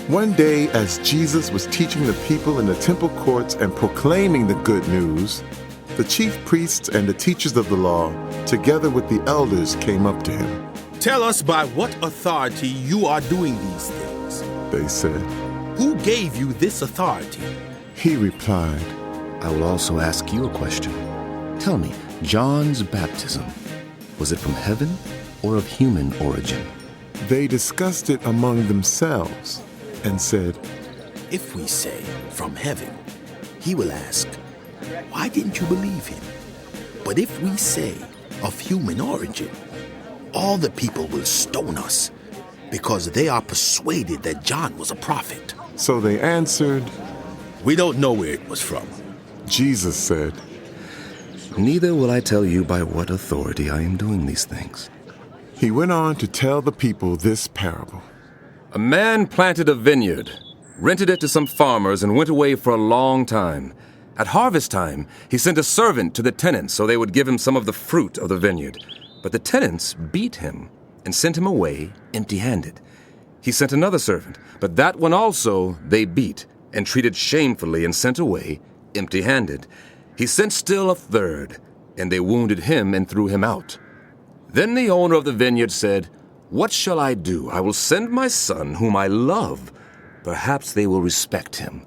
One day, as Jesus was teaching the people in the temple courts and proclaiming the good news, the chief priests and the teachers of the law, together with the elders, came up to him. "Tell us by what authority you are doing these things," they said. "Who gave you this authority?" He replied, "I will also ask you a question. Tell me, John's baptism, was it from heaven or of human origin?" They discussed it among themselves and said, "If we say from heaven, he will ask, 'Why didn't you believe him?' But if we say of human origin, all the people will stone us because they are persuaded that John was a prophet." So they answered, "We don't know where it was from." Jesus said, "Neither will I tell you by what authority I am doing these things." He went on to tell the people this parable. A man planted a vineyard, rented it to some farmers, and went away for a long time. At harvest time, he sent a servant to the tenants so they would give him some of the fruit of the vineyard. But the tenants beat him and sent him away empty-handed. He sent another servant, but that one also they beat and treated shamefully and sent away empty-handed. He sent still a third, and they wounded him and threw him out. Then the owner of the vineyard said, "What shall I do? I will send my son, whom I love. Perhaps they will respect him."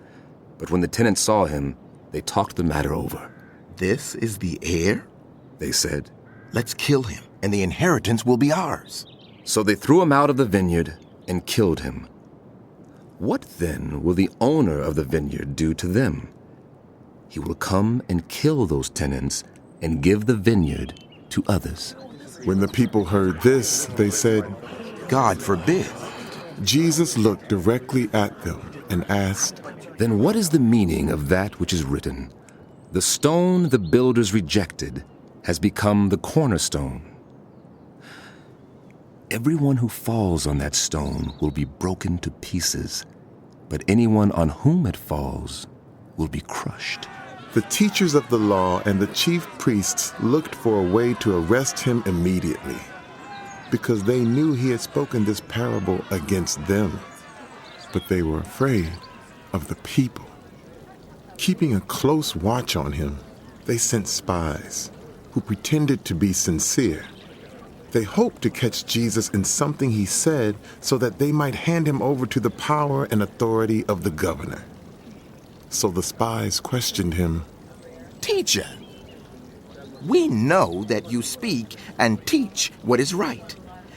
But when the tenants saw him, they talked the matter over. "This is the heir?" they said. "Let's kill him, and the inheritance will be ours." So they threw him out of the vineyard and killed him. What then will the owner of the vineyard do to them? He will come and kill those tenants and give the vineyard to others. When the people heard this, they said, "God forbid." Jesus looked directly at them and asked, "Then what is the meaning of that which is written? The stone the builders rejected has become the cornerstone. Everyone who falls on that stone will be broken to pieces, but anyone on whom it falls will be crushed." The teachers of the law and the chief priests looked for a way to arrest him immediately, because they knew he had spoken this parable against them. But they were afraid of the people. Keeping a close watch on him, they sent spies who pretended to be sincere. They hoped to catch Jesus in something he said so that they might hand him over to the power and authority of the governor. So the spies questioned him. "Teacher, we know that you speak and teach what is right,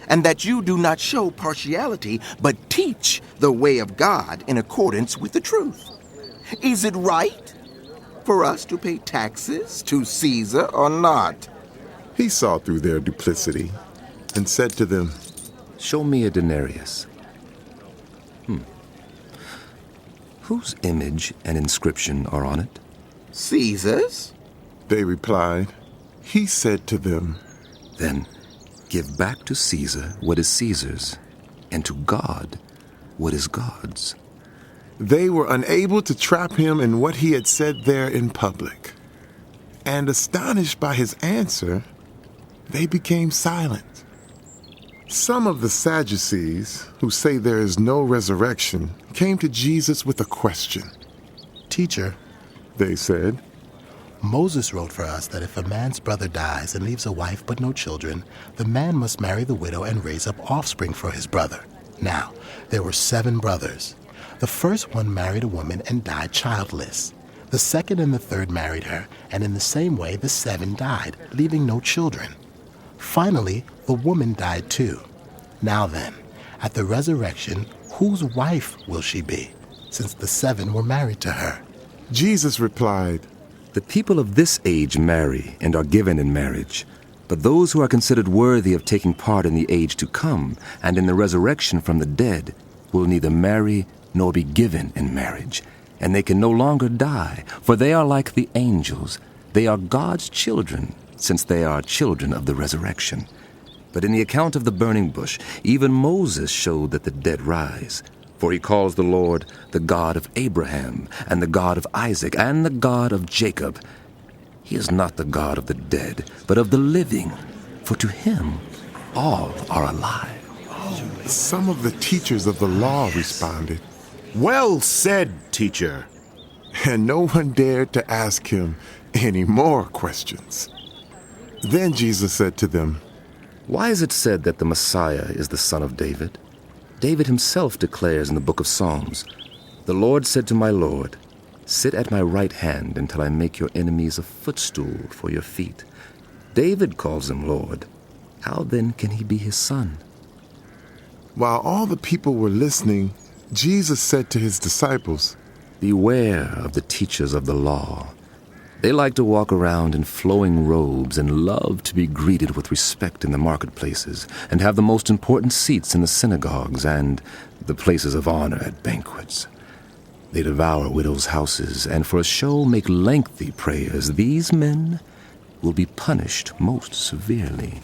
and that you do not show partiality, but teach the way of God in accordance with the truth. Is it right for us to pay taxes to Caesar or not?" He saw through their duplicity and said to them, "Show me a denarius." Whose image and inscription are on it? "Caesar's." They replied. He said to them, Then give back to Caesar what is Caesar's, and to God what is God's. They were unable to trap him in what he had said there in public. And astonished by his answer, they became silent. Some of the Sadducees, who say there is no resurrection, came to Jesus with a question. "Teacher," they said, "Moses wrote for us that if a man's brother dies and leaves a wife but no children, the man must marry the widow and raise up offspring for his brother. Now, there were 7 brothers. The first one married a woman and died childless. The second and the third married her, and in the same way the 7 died, leaving no children. Finally, the woman died too. Now then, at the resurrection, whose wife will she be, since the 7 were married to her?" Jesus replied, The people of this age marry and are given in marriage, but those who are considered worthy of taking part in the age to come and in the resurrection from the dead will neither marry nor be given in marriage, and they can no longer die, for they are like the angels. They are God's children, since they are children of the resurrection. But in the account of the burning bush, even Moses showed that the dead rise. For he calls the Lord the God of Abraham, and the God of Isaac, and the God of Jacob. He is not the God of the dead, but of the living, for to him all are alive. Some of the teachers of the law responded, Well said, teacher. And no one dared to ask him any more questions. Then Jesus said to them, Why is it said that the Messiah is the son of David? David himself declares in the book of Psalms, "The Lord said to my Lord, sit at my right hand until I make your enemies a footstool for your feet." David calls him Lord. How then can he be his son? While all the people were listening, Jesus said to his disciples, Beware of the teachers of the law. They like to walk around in flowing robes and love to be greeted with respect in the marketplaces and have the most important seats in the synagogues and the places of honor at banquets. They devour widows' houses and for a show make lengthy prayers. These men will be punished most severely.